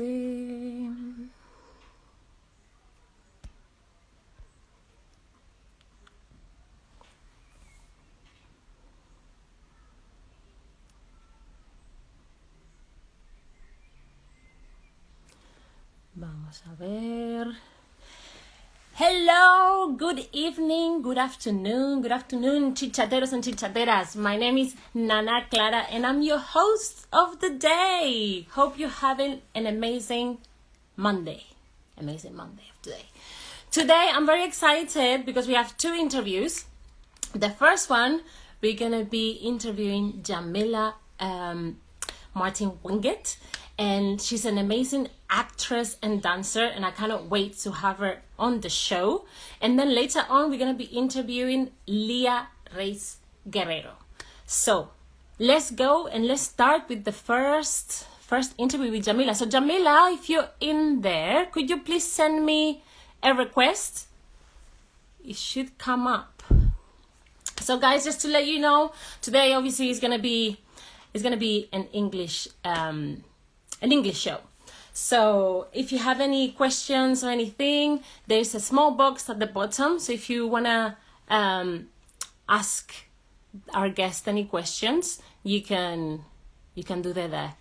see. Vamos a ver. Hello, good evening, good afternoon, chichateros and chichateras. My name is Nana Clara and I'm your host of the day. Hope you're having an amazing Monday of today. Today I'm very excited because we have two interviews. The first one, we're gonna be interviewing Jamila Martin Wingett, and she's an amazing actress and dancer, and I cannot wait to have her on the show. And then later on, we're going to be interviewing Leah Reyes Guerrero. So let's go and let's start with the first interview with Jamila. So Jamila, if you're in there, could you please send me a request? It should come up. So guys, just to let you know, today obviously is going to be an English show. So if you have any questions or anything, there's a small box at the bottom. So if you want to ask our guest any questions, you can do that there.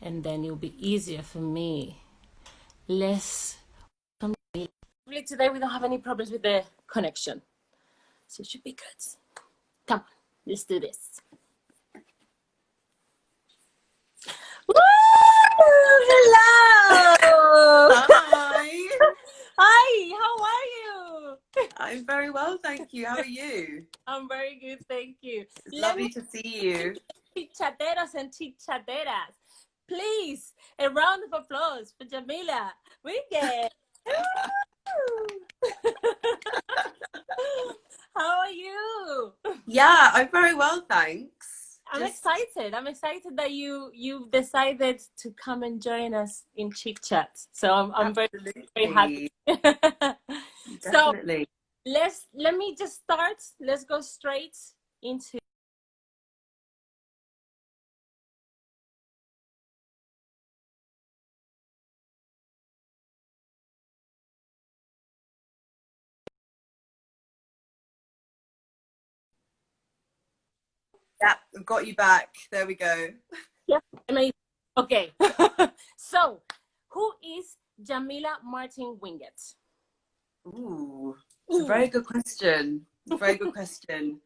And then it'll be easier for me. Today we don't have any problems with the connection. So it should be good. Come on, let's do this. Woo! Hello! Hi! Hi, how are you? I'm very well, thank you. How are you? I'm very good, thank you. It's lovely to see you. Chichateros and chichateras, please, a round of applause for Jamila Wingett. How are you? Yeah, I'm very well, thanks. I'm excited that you've decided to come and join us in Chit Chat. So I'm very happy. So let me just start. Let's go straight into Yeah, I've got you back. There we go. yeah, amazing. Okay. So who is Jamila Martin Wingett? Ooh, it's a very good question. Very good question.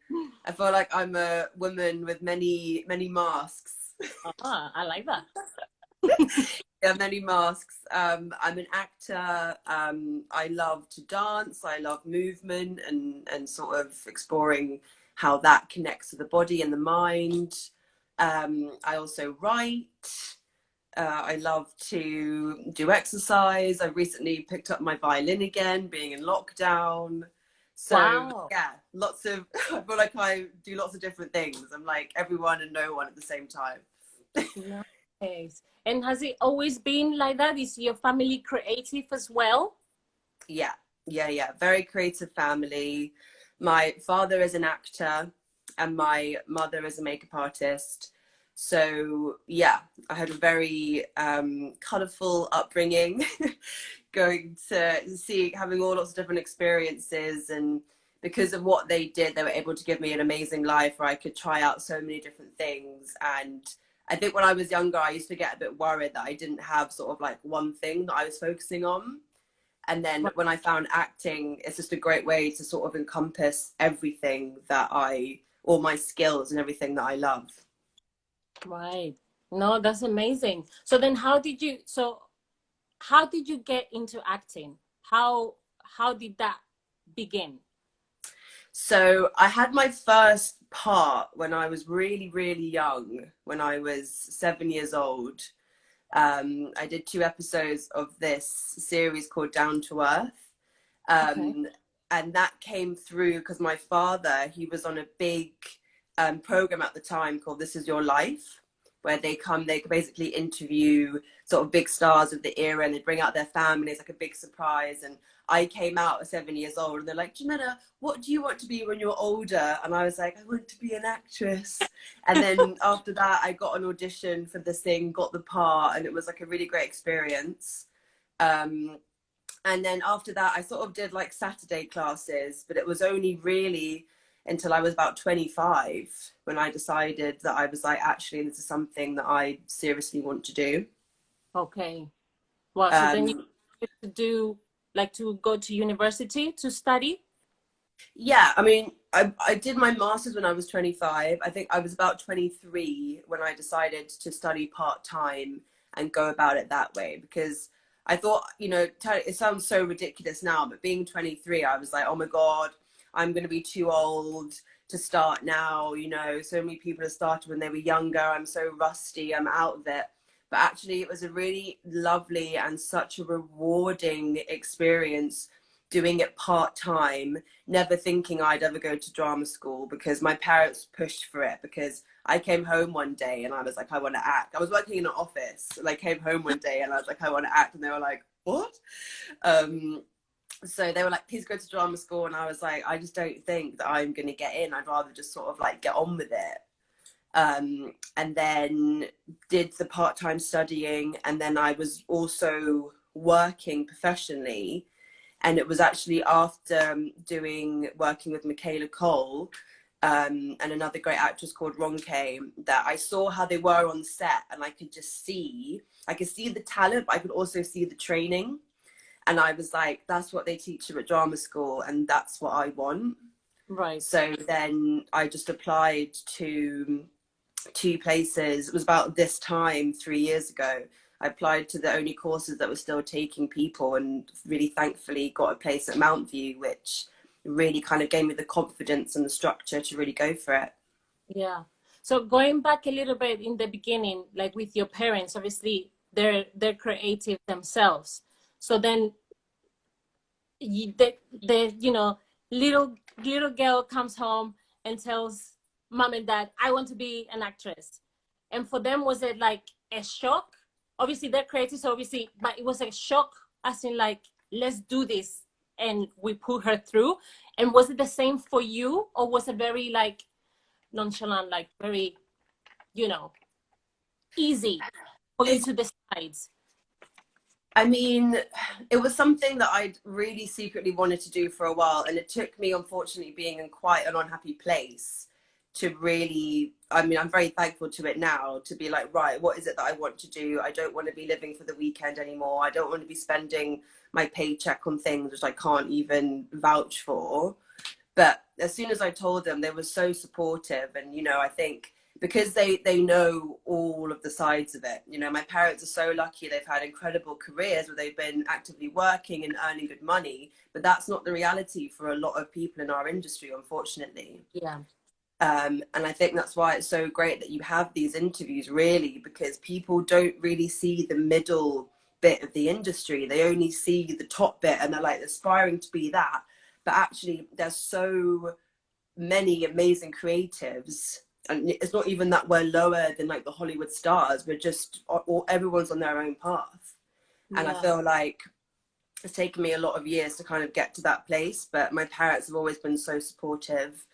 I feel like I'm a woman with many masks. I like that. Yeah, many masks. I'm an actor. I love to dance. I love movement and sort of exploring how that connects to the body and the mind. I also write. I love to do exercise. I recently picked up my violin again, being in lockdown. So wow. Yeah, I feel like I do lots of different things. I'm like everyone and no one at the same time. Nice. And has it always been like that? Is your family creative as well? Yeah. Very creative family. My father is an actor and my mother is a makeup artist. So yeah, I had a very colourful upbringing, having all lots of different experiences, and because of what they did, they were able to give me an amazing life where I could try out so many different things. And I think when I was younger, I used to get a bit worried that I didn't have sort of like one thing that I was focusing on. And then when I found acting, it's just a great way to sort of encompass everything all my skills and everything that I love. Right. No, that's amazing. So then how did you get into acting? How did that begin? So I had my first part when I was really, really young, when I was 7 years old. I did 2 episodes of this series called Down to Earth. And that came through because my father, he was on a big program at the time called This Is Your Life. where they basically interview sort of big stars of the era, and they bring out their families, like a big surprise. And I came out at 7 years old, and they're like, Jamila, what do you want to be when you're older? And I was like, I want to be an actress. And then after that, I got an audition for this thing, got the part, and it was like a really great experience. And then after that, I sort of did like Saturday classes, but it was only really until I was about 25 when I decided that I was like, actually, this is something that I seriously want to do. Okay. Well, so then you get to do, like, to go to university to study? Yeah, I mean, I did my master's when I was 25. I think I was about 23 when I decided to study part-time and go about it that way, because I thought, you know, it sounds so ridiculous now, but being 23, I was like, oh my God, I'm going to be too old to start now. You know, so many people have started when they were younger. I'm so rusty, I'm out of it. But actually, it was a really lovely and such a rewarding experience doing it part-time, never thinking I'd ever go to drama school, because my parents pushed for it. Because I came home one day and I was like, I want to act. I was working in an office, and I came home one day and I was like, I want to act. And they were like, what? So they were like, please go to drama school. And I was like, I just don't think that I'm going to get in. I'd rather just sort of like get on with it. And then did the part-time studying. And then I was also working professionally. And it was actually after working with Michaela Cole and another great actress called Ronke, that I saw how they were on set, and I could see the talent, but I could also see the training. And I was like, that's what they teach you at drama school, and that's what I want. Right. So then I just applied to 2 places. It was about this time 3 years ago. I applied to the only courses that were still taking people, and really thankfully got a place at Mount View, which really kind of gave me the confidence and the structure to really go for it. Yeah. So going back a little bit in the beginning, like with your parents, obviously they're creative themselves. So then the you know, little girl comes home and tells mom and dad, I want to be an actress. And for them, was it like a shock? Obviously they're creative, so obviously, but it was a shock, as in like, let's do this, and we put her through. And was it the same for you, or was it very like nonchalant, like very, you know, easy for you to decide? I mean, it was something that I'd really secretly wanted to do for a while, and it took me, unfortunately, being in quite an unhappy place to really, I mean, I'm very thankful to it now, to be like, right, what is it that I want to do? I don't want to be living for the weekend anymore. I don't want to be spending my paycheck on things which I can't even vouch for. But as soon as I told them, they were so supportive. And, you know, I think because they know all of the sides of it. You know, my parents are so lucky. They've had incredible careers where they've been actively working and earning good money. But that's not the reality for a lot of people in our industry, unfortunately. Yeah. And I think that's why it's so great that you have these interviews, really, because people don't really see the middle bit of the industry. They only see the top bit, and they're like aspiring to be that. But actually, there's so many amazing creatives, and it's not even that we're lower than like the Hollywood stars. We're just, everyone's on their own path. And I feel like it's taken me a lot of years to kind of get to that place, but my parents have always been so supportive.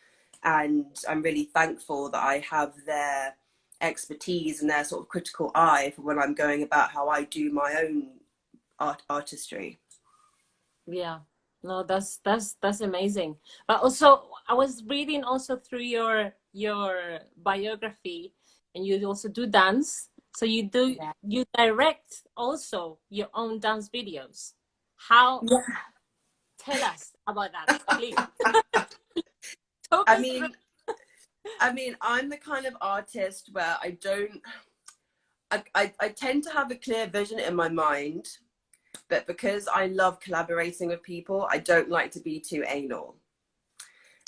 And I'm really thankful that I have their expertise and their sort of critical eye for when I'm going about how I do my own artistry. Yeah. No, that's amazing. But also, I was reading also through your biography, and you also do dance. So you direct also your own dance videos. How? Yeah. Tell us about that, please. I mean, I'm the kind of artist where I tend to have a clear vision in my mind, but because I love collaborating with people, I don't like to be too anal.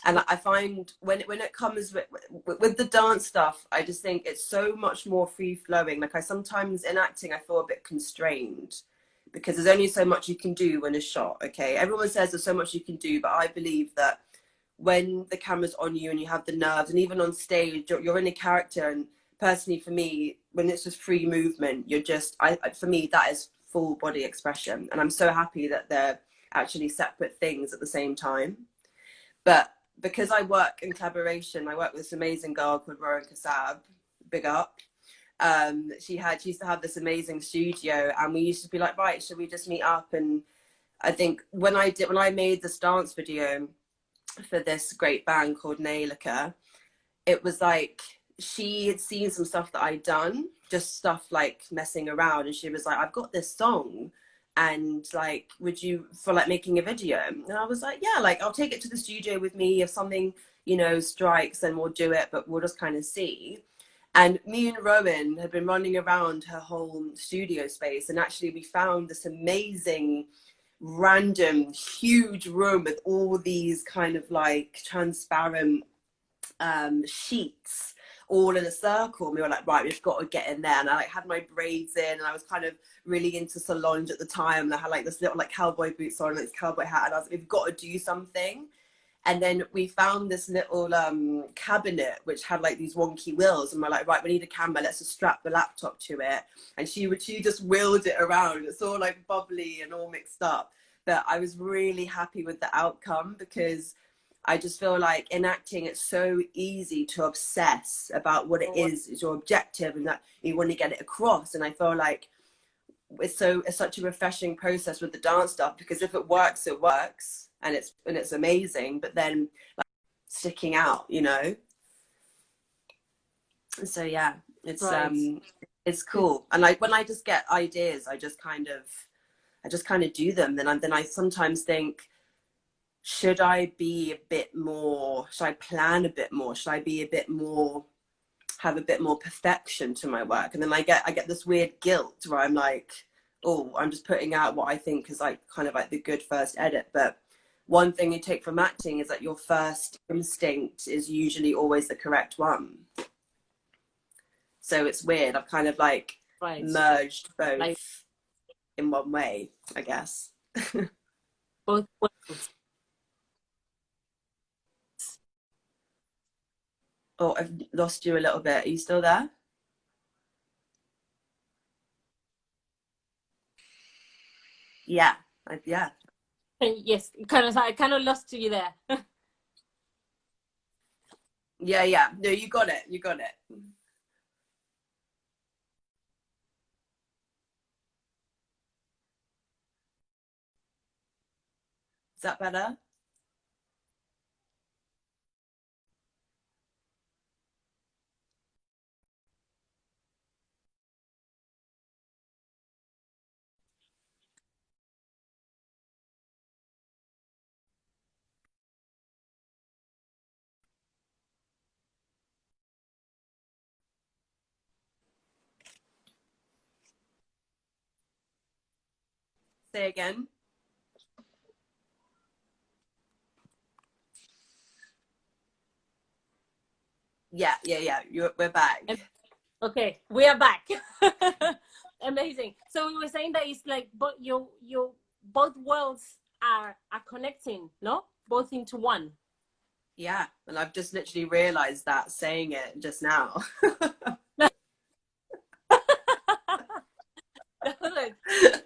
And I find when it comes with the dance stuff, I just think it's so much more free flowing. Like, I sometimes in acting, I feel a bit constrained because there's only so much you can do when it's shot. Okay, everyone says there's so much you can do, but I believe that when the camera's on you and you have the nerves, and even on stage, you're in a character. And personally, for me, when it's just free movement, you're just, for me, that is full body expression. And I'm so happy that they're actually separate things at the same time. But because I work in collaboration, I work with this amazing girl called Rowan Kassab, big up. She used to have this amazing studio, and we used to be like, right, should we just meet up? And I think when I made this dance video for this great band called Nailika, it was like, she had seen some stuff that I'd done, just stuff like messing around, and she was like, I've got this song, and like, would you, for like making a video? And I was like, yeah, like I'll take it to the studio with me. If something, you know, strikes, then we'll do it, but we'll just kind of see. And me and Rowan had been running around her whole studio space, and actually we found this amazing random huge room with all these kind of like transparent sheets all in a circle. And we were like, right, we've got to get in there. And I like had my braids in, and I was kind of really into Solange at the time, and I had like this little like cowboy boots on and this cowboy hat, and I was like, we've got to do something. And then we found this little cabinet which had like these wonky wheels, and we're like, right, we need a camera, let's just strap the laptop to it. And she just wheeled it around. It's all like bubbly and all mixed up. But I was really happy with the outcome, because I just feel like in acting, it's so easy to obsess about what it is your objective, and that you want to get it across. And I feel like it's such a refreshing process with the dance stuff, because if it works, it works, and it's amazing. But then like, sticking out, you know. So yeah, it's cool. And like when I just get ideas, I just kind of do them. Then I sometimes think, should I be a bit more, should I plan a bit more? Should I be a bit more, have a bit more perfection to my work? And then I get this weird guilt where I'm like, oh, I'm just putting out what I think is like kind of like the good first edit. But one thing you take from acting is that your first instinct is usually always the correct one. So it's weird. I've kind of like merged both in one way, I guess. Both ways. Oh, I've lost you a little bit. Are you still there? Yeah. Yeah. Yes, I kind of lost you there. Yeah. No, you got it. You got it. Is that better? Say again. Yeah. We're back. Okay, we are back. Amazing. So we were saying that it's like, but your both worlds are connecting, no? Both into one. Yeah, and I've just literally realized that saying it just now.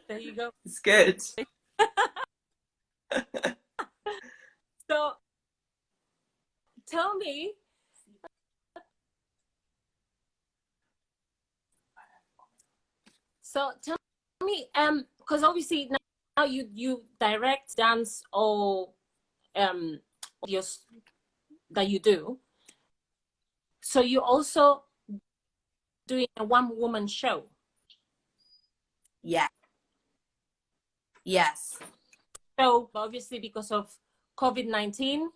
There you go. It's good. So tell me, because obviously now you direct dance or your that you do. So you also doing a one-woman show. Yeah. Yes. So obviously because of COVID-19.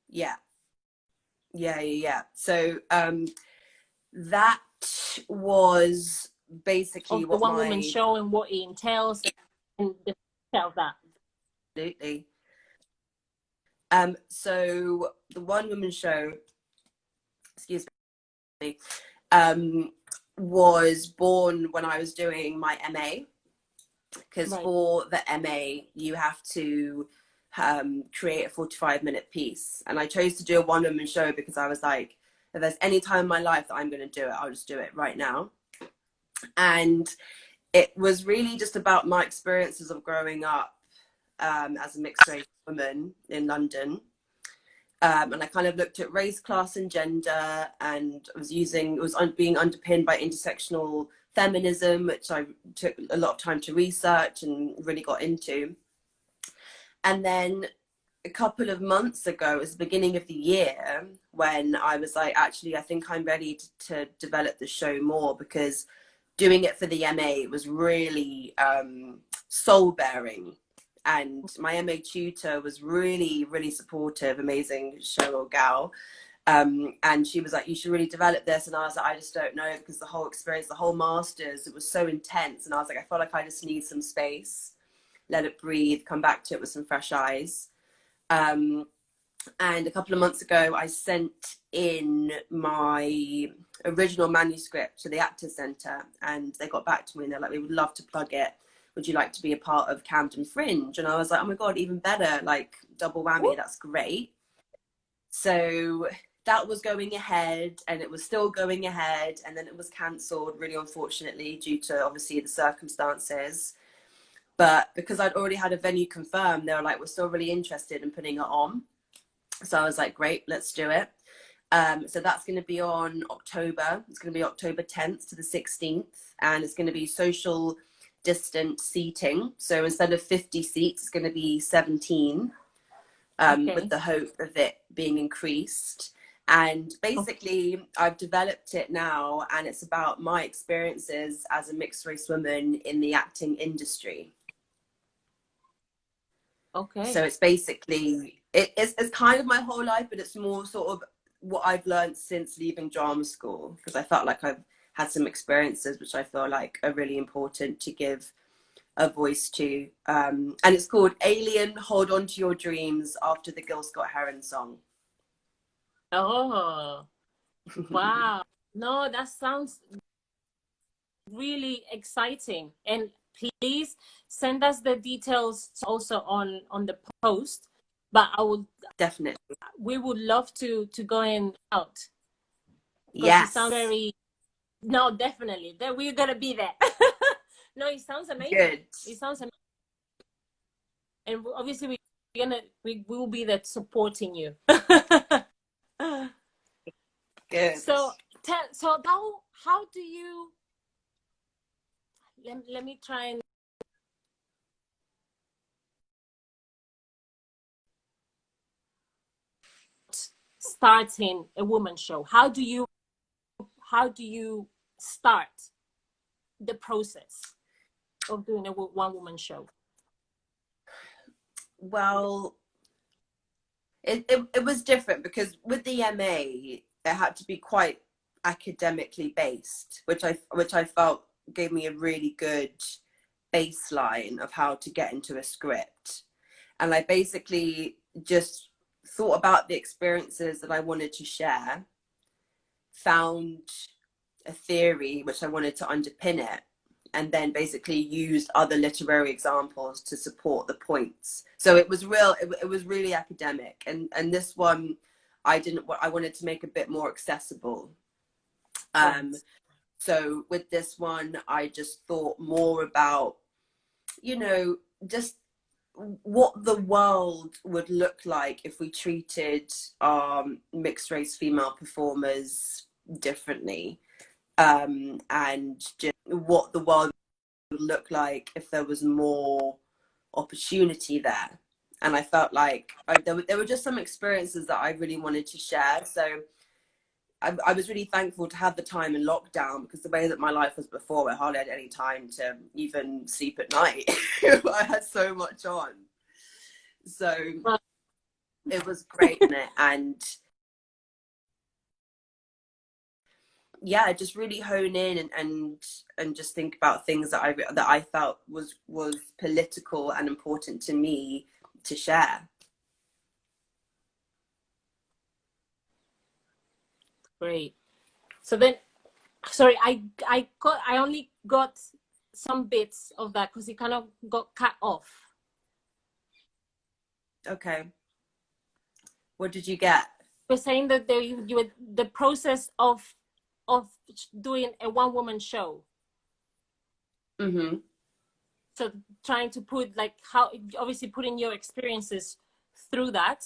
Yeah. So that was basically Of the one-woman show and what it entails, and tell that. Absolutely. So the one-woman show, excuse me, was born when I was doing my MA, because for the MA you have to create a 45-minute piece, and I chose to do a one-woman show because I was like, if there's any time in my life that I'm going to do it, I'll just do it right now. And it was really just about my experiences of growing up as a mixed race woman in London. And I kind of looked at race, class, and gender, and it was being underpinned by intersectional feminism, which I took a lot of time to research and really got into. And then a couple of months ago, it was the beginning of the year, when I was like, actually, I think I'm ready to develop the show more, because doing it for the MA was really soul bearing. And my MA tutor was really, really supportive, amazing Cheryl gal. And she was like, you should really develop this. And I was like, I just don't know, because the whole experience, the whole masters, it was so intense. And I was like, I feel like I just need some space, let it breathe, come back to it with some fresh eyes. And a couple of months ago, I sent in my original manuscript to the Actors Centre, and they got back to me and they're like, we would love to plug it. Would you like to be a part of Camden Fringe? And I was like, oh my God, even better, like double whammy, that's great. So that was going ahead, and it was still going ahead, and then it was cancelled, really unfortunately, due to obviously the circumstances. But because I'd already had a venue confirmed, they were like, we're still really interested in putting it on. So I was like, great, let's do it. So that's going to be on October. It's going to be October 10th to the 16th, and it's going to be social distant seating. So instead of 50 seats, it's going to be 17, with the hope of it being increased. And basically, I've developed it now, and it's about my experiences as a mixed race woman in the acting industry. Okay. So it's basically, it's kind of my whole life, but it's more sort of what I've learned since leaving drama school, because I felt like I've had some experiences which I feel like are really important to give a voice to. And it's called Alien, Hold On To Your Dreams, after the Gil Scott-Heron song. Oh, wow. No, that sounds really exciting. And please send us the details also on the post. But I would definitely, we would love to go and out. Yes. It sounds very, no, definitely. That we're gonna be there. No, it sounds amazing. Good. It sounds amazing. And obviously we will be there supporting you. Good. So how do you, let me try and starting a woman show. How do you start the process of doing a one woman show? Well, it was different, because with the MA, it had to be quite academically based, which I felt gave me a really good baseline of how to get into a script. And I basically just thought about the experiences that I wanted to share, found a theory which I wanted to underpin it, and then basically used other literary examples to support the points. So it was really academic. And this one, I wanted to make a bit more accessible. So with this one, I just thought more about, just what the world would look like if we treated mixed race female performers differently. And just what the world would look like if there was more opportunity there. And I felt like there were just some experiences that I really wanted to share. So I was really thankful to have the time in lockdown, because the way that my life was before, I hardly had any time to even sleep at night. I had so much on. So it was great. And yeah, just really hone in and just think about things that I felt was political and important to me to share. Great. So then, sorry, I only got some bits of that because it kind of got cut off. Okay. What did you get? were saying that you were the process of doing a one-woman show. Mm-hmm. So trying to put like how obviously putting your experiences through that,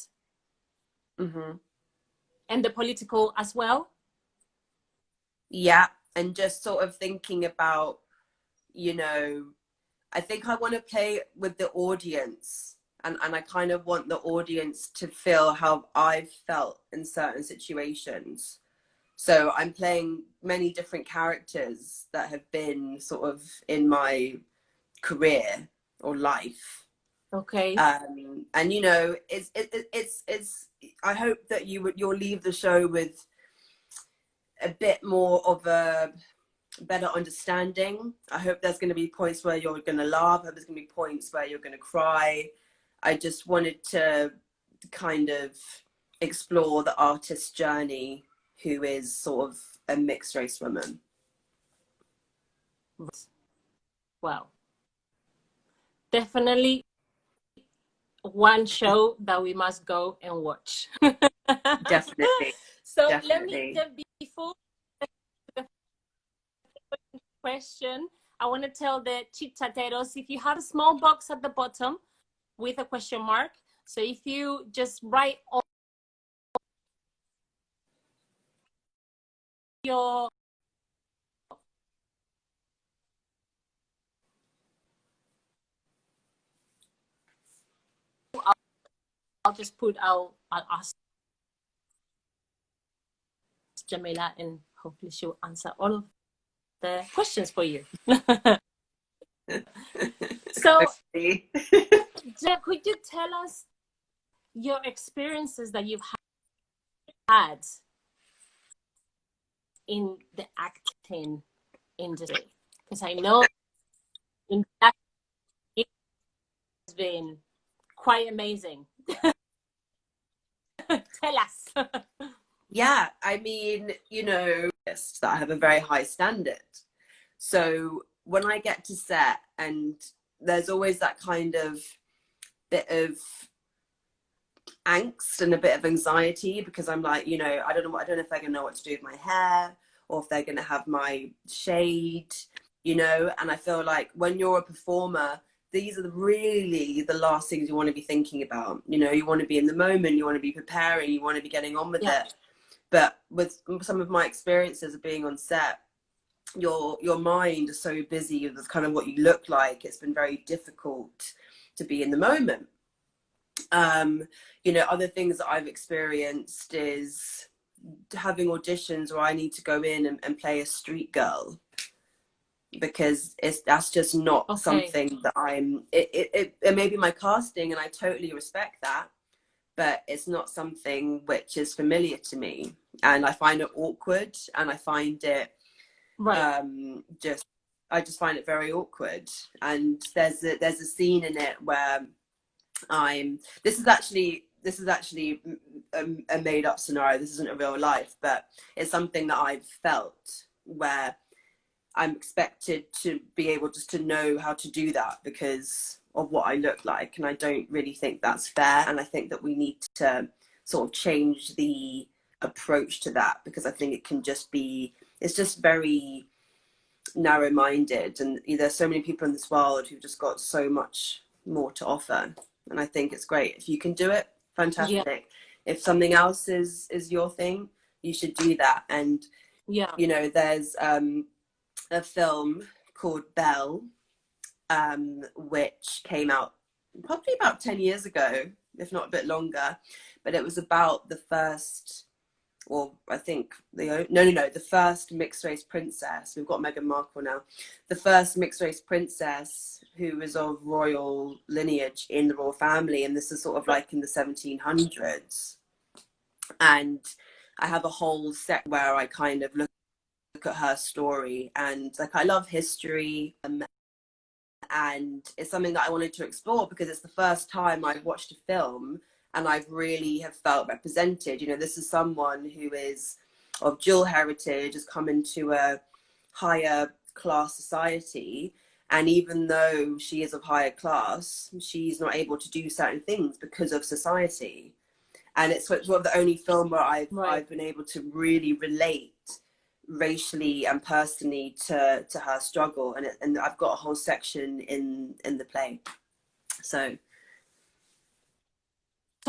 Mm-hmm. and the political as well. Yeah, and just sort of thinking about, you know, I think I want to play with the audience, and I kind of want the audience to feel how I've felt in certain situations. So I'm playing many different characters that have been sort of in my career or life. Okay. And you know, it's I hope that you'll leave the show with a bit more of a better understanding. I hope there's going to be points where you're going to laugh. I hope there's going to be points where you're going to cry. I just wanted to kind of explore the artist's journey, who is sort of a mixed race woman. Wow. Definitely one show that we must go and watch. Definitely. So Definitely. let me, before the question, I want to tell the chit-chatteros, if you have a small box at the bottom with a question mark, so if you just write all your I'll ask Jamila, and hopefully she'll answer all of the questions for you. So could you tell us your experiences that you've had in the acting industry? Because I know in that it has been quite amazing. Tell us. Yeah, I mean, you know, that I have a very high standard. So when I get to set, and there's always that kind of bit of angst and a bit of anxiety, because I'm like, you know, I don't know if they're gonna know what to do with my hair, or if they're gonna have my shade, you know. And I feel like when you're a performer, these are really the last things you want to be thinking about. You know, you want to be in the moment, you want to be preparing, you want to be getting on with it. But with some of my experiences of being on set, your mind is so busy with kind of what you look like. It's been very difficult to be in the moment. You know, other things that I've experienced is having auditions where I need to go in and play a street girl, because that's just not something that it may be my casting, and I totally respect that, but it's not something which is familiar to me, and I find it awkward, and I find it I just find it very awkward. And there's a scene in it where this is actually a made up scenario. This isn't a real life, but it's something that I've felt, where I'm expected to be able just to know how to do that because of what I look like. And I don't really think that's fair. And I think that we need to sort of change the approach to that, because I think it can just be, it's just very narrow-minded. And there's so many people in this world who've just got so much more to offer. And I think it's great. If you can do it, fantastic. Yeah. If something else is your thing, you should do that. And, you know, there's a film called Belle, which came out probably about 10 years ago, if not a bit longer. But it was about the first, or I think the first mixed race princess. We've got Meghan Markle now. The first mixed race princess who was of royal lineage in the royal family. And this is sort of like in the 1700s. And I have a whole set where I kind of look at her story, and like, I love history, and it's something that I wanted to explore because it's the first time I've watched a film and I really have felt represented. You know, this is someone who is of dual heritage, has come into a higher class society, and even though she is of higher class, she's not able to do certain things because of society. And it's sort of the only film where Right. I've been able to really relate racially and personally to her struggle, and I've got a whole section in the play. So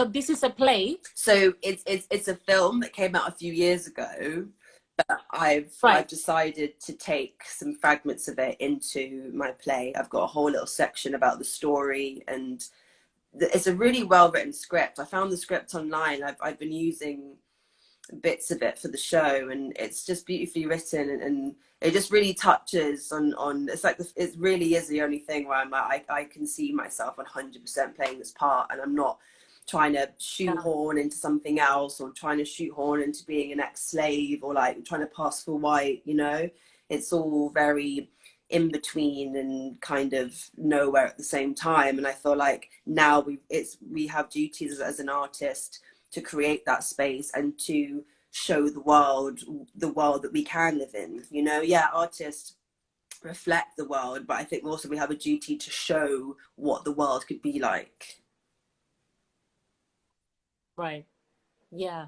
this is a play. So it's a film that came out a few years ago, but I've decided to take some fragments of it into my play. I've got a whole little section about the story, and it's a really well written script. I found the script online. I've been using bits of it for the show, and it's just beautifully written, and it just really touches on it's like it really is the only thing where I'm like I can see myself 100% playing this part, and I'm not trying to shoehorn into something else, or trying to shoehorn into being an ex-slave, or like trying to pass for white, you know. It's all very in between and kind of nowhere at the same time. And I feel like now we have duties as an artist to create that space and to show the world that we can live in, you know. Yeah, artists reflect the world, but I think also we have a duty to show what the world could be like. Right. Yeah.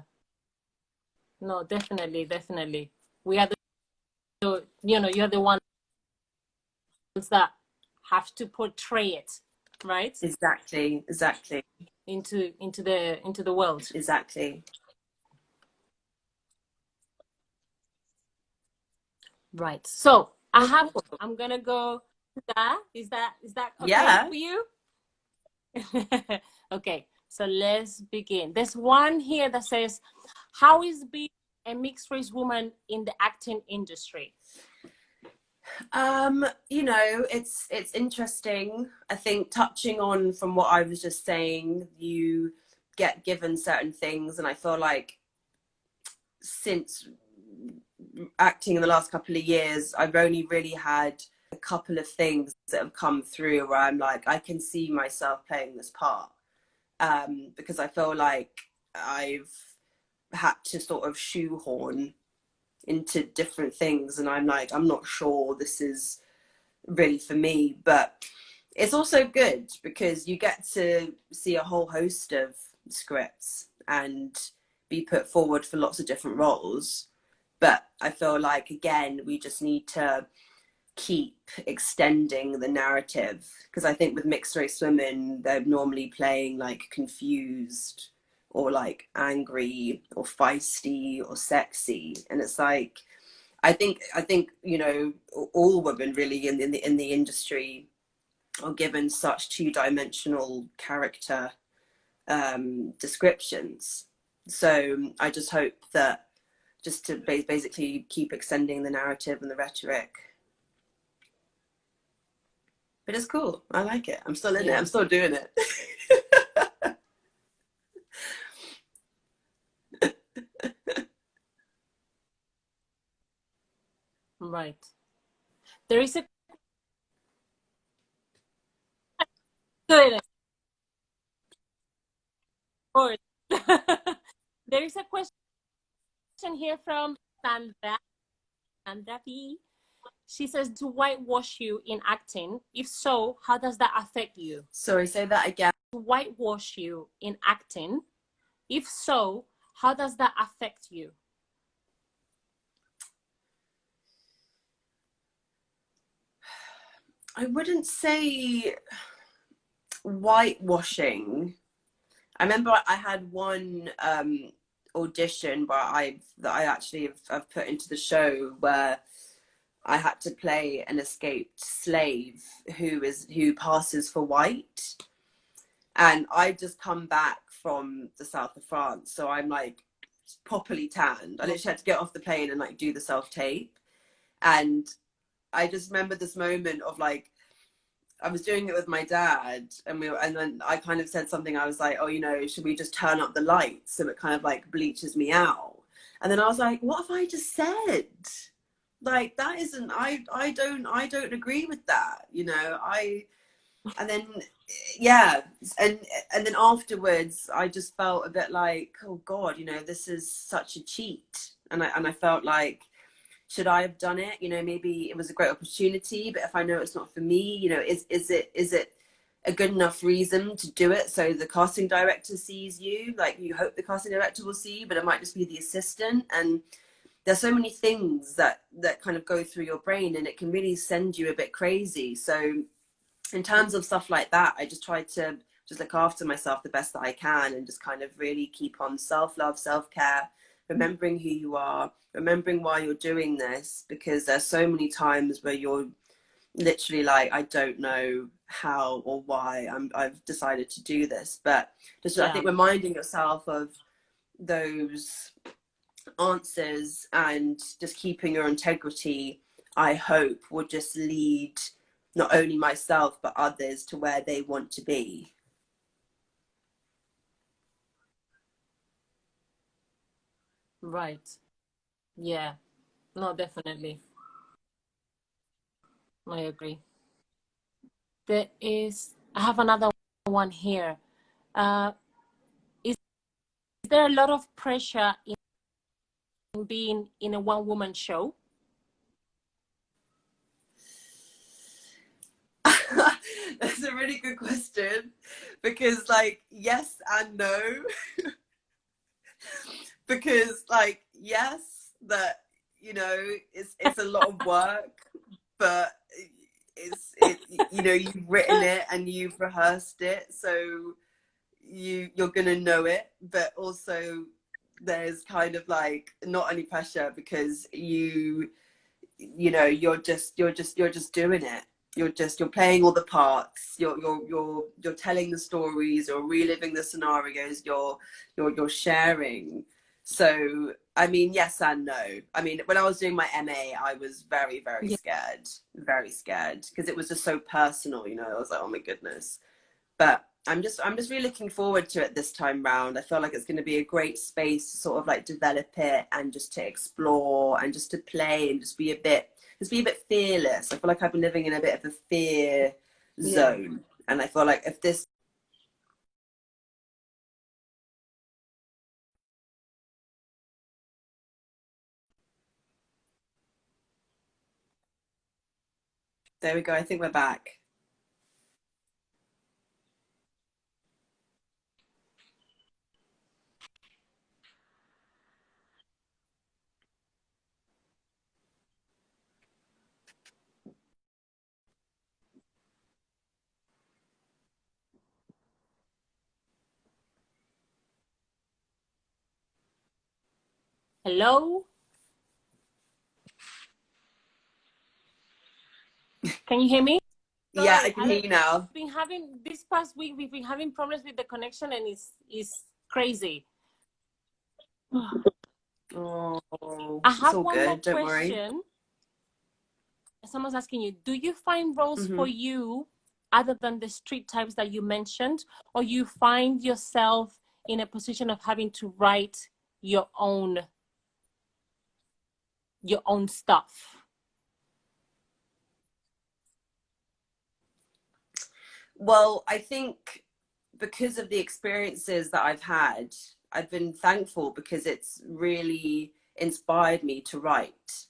No, definitely. We are you're the ones that have to portray it, right? Exactly. Into the world. Exactly. Right. So I'm gonna go to that. Is that okay for you? Okay. So let's begin. There's one here that says, how is being a mixed race woman in the acting industry? You know, it's interesting. I think touching on from what I was just saying, you get given certain things, and I feel like since acting in the last couple of years, I've only really had a couple of things that have come through where I'm like, I can see myself playing this part. Because I feel like I've had to sort of shoehorn into different things, and I'm like, I'm not sure this is really for me. But it's also good because you get to see a whole host of scripts and be put forward for lots of different roles. But I feel like, again, we just need to keep extending the narrative, because I think with mixed race women, they're normally playing like confused or like angry or feisty or sexy, and it's like I think you know, all women really in the industry are given such two-dimensional character descriptions. So I just hope that just to basically keep extending the narrative and the rhetoric. But it's cool. I like it. I'm still in it. I'm still doing it. Right. There is a there is a question here from Sandra P. She says, to whitewash you in acting? If so, how does that affect you? Sorry, say that again. To whitewash you in acting? If so, how does that affect you? I wouldn't say whitewashing. I remember I had one audition where I actually have put into the show, where I had to play an escaped slave who passes for white, and I just come back from the south of France, so I'm like properly tanned. I literally had to get off the plane and like do the self-tape, and I just remember this moment of like, I was doing it with my dad, and then I kind of said something. I was like, oh, you know, should we just turn up the lights so it kind of like bleaches me out? And then I was like, what have I just said? Like, that isn't, I don't agree with that, you know. And then yeah, and then afterwards I just felt a bit like, oh God, you know, this is such a cheat. And I felt like, should I have done it? You know, maybe it was a great opportunity, but if I know it's not for me, you know, is it a good enough reason to do it. So the casting director sees you, like you hope the casting director will see you, but it might just be the assistant. And there's so many things that kind of go through your brain, and it can really send you a bit crazy. So in terms of stuff like that, I just try to just look after myself the best that I can, and just kind of really keep on self-love, self-care, remembering who you are, remembering why you're doing this, because there's so many times where you're literally like, I don't know how or why I've decided to do this. But just I think reminding yourself of those answers and just keeping your integrity, I hope, will just lead not only myself but others to where they want to be. Right. Yeah. No, definitely. I agree. I have another one here. Is there a lot of pressure in being in a one-woman show? That's a really good question, because like yes and no. Because like yes, that it's a lot of work, but you've written it and you've rehearsed it, so you're gonna know it. But also there's kind of like not any pressure, because you're just doing it. You're playing all the parts. You're telling the stories. You're reliving the scenarios. You're sharing. So I mean, yes and no. I mean, when I was doing my MA, I was very, very scared, because it was just so personal. I was like, oh my goodness. But I'm just really looking forward to it this time round. I feel like it's going to be a great space to sort of like develop it, and just to explore, and just to play, and just be a bit fearless. I feel like I've been living in a bit of a fear zone, and I feel like if this there we go, I think we're back. Hello? Can you hear me? Yeah, Sorry, I can hear you now. been having this past week. We've been having problems with the connection, and it's crazy. Oh, I it's have all one more good, don't worry. question. Someone's asking you, do you find roles Mm-hmm. for you other than the street types that you mentioned, or you find yourself in a position of having to write your own stuff? Well, I think because of the experiences that I've had, I've been thankful, because it's really inspired me to write.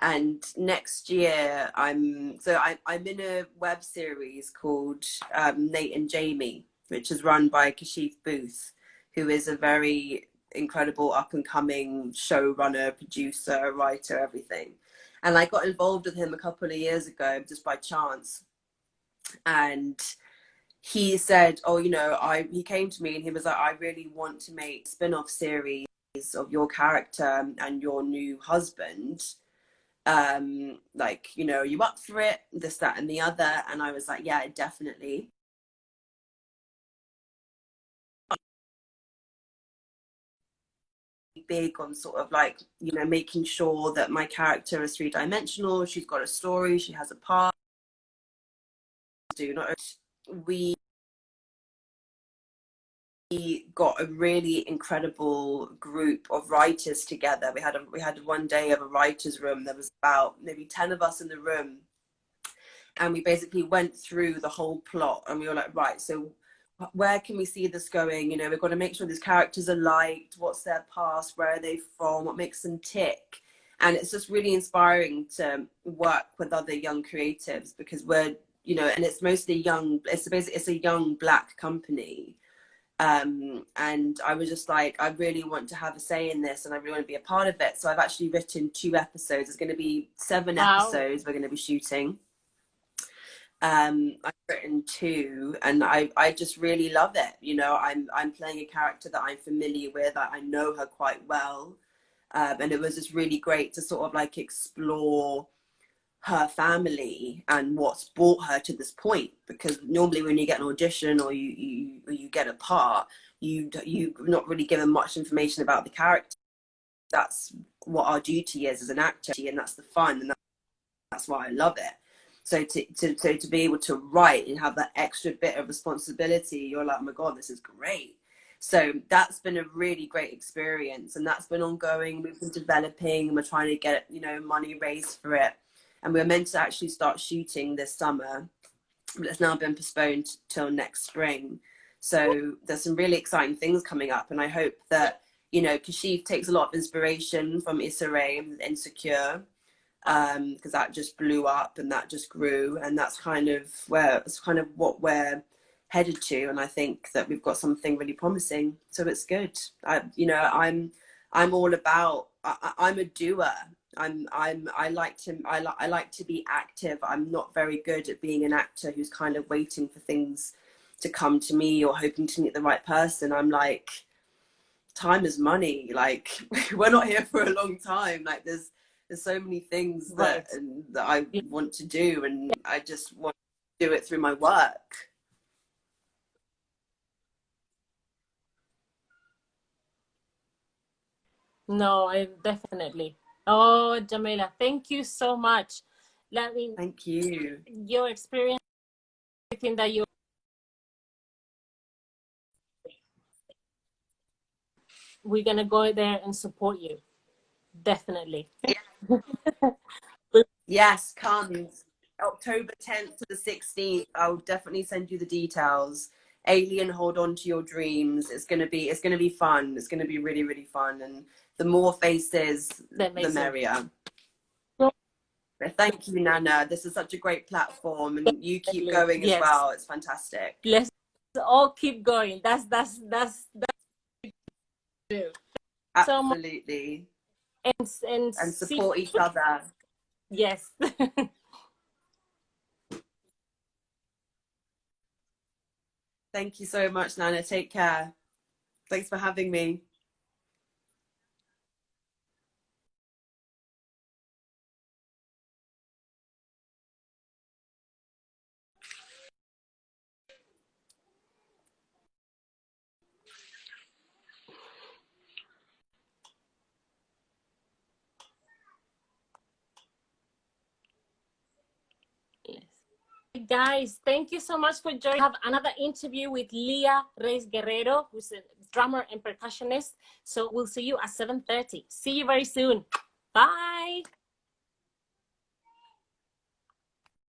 And next year, I'm in a web series called Nate and Jamie, which is run by Kashif Booth, who is a very incredible up and coming showrunner, producer, writer, everything. And I got involved with him a couple of years ago just by chance. And he said, oh, he came to me and he was like, I really want to make a spin-off series of your character and your new husband. Like, are you up for it? This, that, and the other. And I was like, yeah, definitely. Big on sort of like, making sure that my character is three-dimensional. She's got a story. She has a past. We got a really incredible group of writers together. We had one day of a writer's room. There was about maybe 10 of us in the room, and we basically went through the whole plot, and we were like, right, so where can we see this going? We've got to make sure these characters are liked. What's their past? Where are they from? What makes them tick? And it's just really inspiring to work with other young creatives, because we're you know, and it's mostly young, it's a young Black company. And I was just like, I really want to have a say in this, and I really want to be a part of it. So I've actually written 2 episodes. It's going to be 7 episodes we're going to be shooting. I've written 2, and I just really love it. You know, I'm playing a character that I'm familiar with. I know her quite well. And it was just really great to sort of like explore her family and what's brought her to this point, because normally when you get an audition or you get a part, you're not really given much information about the character. That's what our duty is as an actor, and that's the fun, and that's why I love it. So to be able to write and have that extra bit of responsibility, you're like, oh my God, this is great. So that's been a really great experience, and that's been ongoing. We've been developing, and we're trying to get, you know, money raised for it. And we're meant to actually start shooting this summer, but it's now been postponed till next spring. So there's some really exciting things coming up, and I hope that, you know, Kashif takes a lot of inspiration from Issa Rae, Insecure, because that just blew up and that just grew, and that's kind of what we're headed to. And I think that we've got something really promising, so it's good. I'm all about, I'm a doer. I like to be active. I'm not very good at being an actor who's kind of waiting for things to come to me or hoping to meet the right person. I'm like, time is money. Like, we're not here for a long time. Like, there's so many things that I want to do, and I just want to do it through my work. No, I definitely. Oh, Jamila, thank you so much. Thank you. Your experience, everything that we're gonna go there and support you. Definitely. Yes, come October 10th to the 16th. I'll definitely send you the details. Alien, hold on to your dreams. It's gonna be fun. It's gonna be really, really fun. And the more faces, the merrier. Thank you, Nana. This is such a great platform, and you keep going as well. It's fantastic. Let's all keep going. That's absolutely. And support each other. Yes. Thank you so much, Nana. Take care. Thanks for having me. Yes. Guys, thank you so much for joining. I have another interview with Leah Reyes Guerrero, who's a drummer and percussionist. So we'll see you at 7:30. See you very soon. Bye.